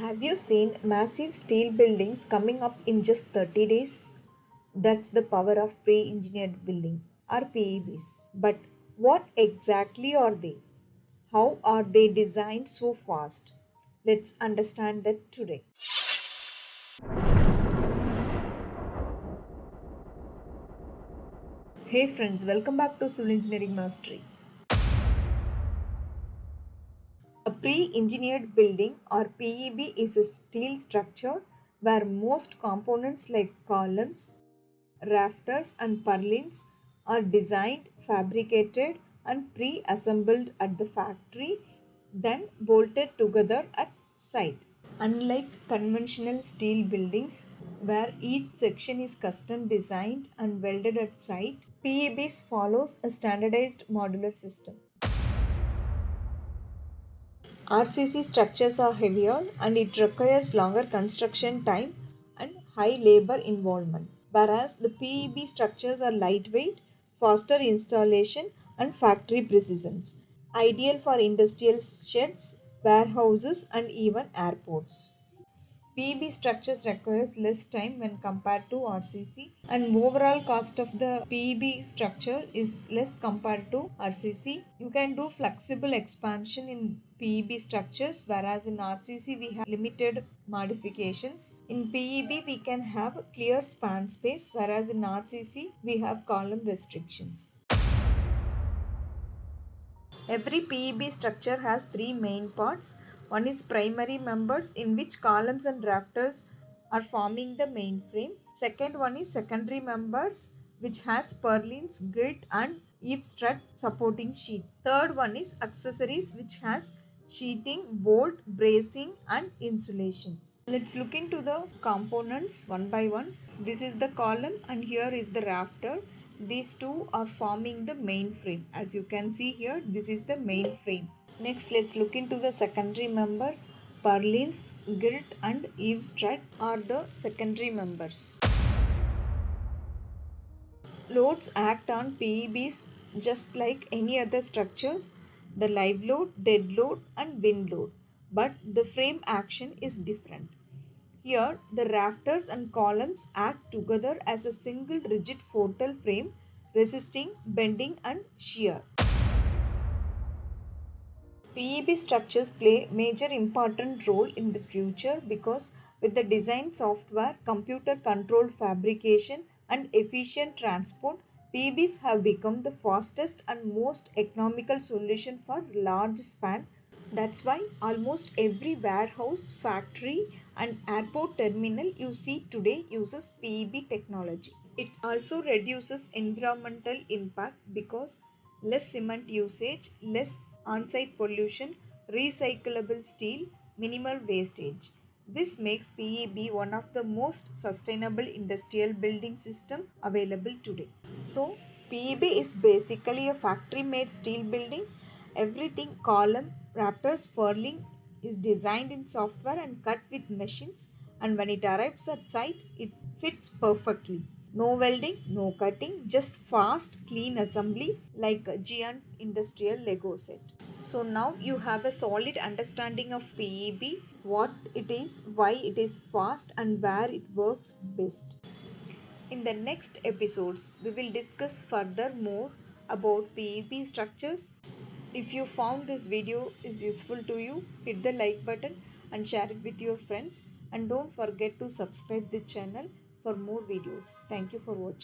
Have you seen massive steel buildings coming up in just 30 days? That's the power of pre-engineered building or PEBs. But what exactly are they? How are they designed so fast? Let's understand that today. Hey friends, welcome back to Civil Engineering Mastery. A pre-engineered building or PEB is a steel structure where most components like columns, rafters and purlins are designed, fabricated and pre-assembled at the factory, then bolted together at site. Unlike conventional steel buildings where each section is custom designed and welded at site, PEBs follows a standardized modular system. RCC structures are heavier and it requires longer construction time and high labor involvement, whereas the PEB structures are lightweight, faster installation, and factory precision, ideal for industrial sheds, warehouses, and even airports. PEB structures requires less time when compared to RCC, and overall cost of the PEB structure is less compared to RCC. You can do flexible expansion in PEB structures, whereas in RCC we have limited modifications. In PEB we can have clear span space, whereas in RCC we have column restrictions. Every PEB structure has three main parts. One is primary members in which columns and rafters are forming the main frame. Second one is secondary members which has purlins, grit and eave strut supporting sheet. Third one is accessories which has sheeting, bolt, bracing and insulation. Let's look into the components one by one. This is the column and here is the rafter. These two are forming the main frame. As you can see here, this is the main frame. Next, let's look into the secondary members. Purlins, girt and eave strut are the secondary members. Loads act on PEBs just like any other structures. The live load, dead load and wind load. But the frame action is different. Here, the rafters and columns act together as a single rigid fortal frame resisting bending and shear. PEB structures play major important role in the future because with the design software, computer controlled fabrication and efficient transport, PEBs have become the fastest and most economical solution for large span. That's why almost every warehouse, factory and airport terminal you see today uses PEB technology. It also reduces environmental impact because less cement usage, less on-site pollution, recyclable steel, minimal wastage. This makes PEB one of the most sustainable industrial building system available today. So, PEB is basically a factory-made steel building. Everything column, rafters, furling is designed in software and cut with machines, and when it arrives at site, it fits perfectly. No welding, no cutting, just fast, clean assembly like a giant industrial Lego set. So now you have a solid understanding of PEB, what it is, why it is fast and where it works best. In the next episodes, we will discuss further more about PEB structures. If you found this video is useful to you, hit the like button and share it with your friends. And don't forget to subscribe the channel for more videos. Thank you for watching.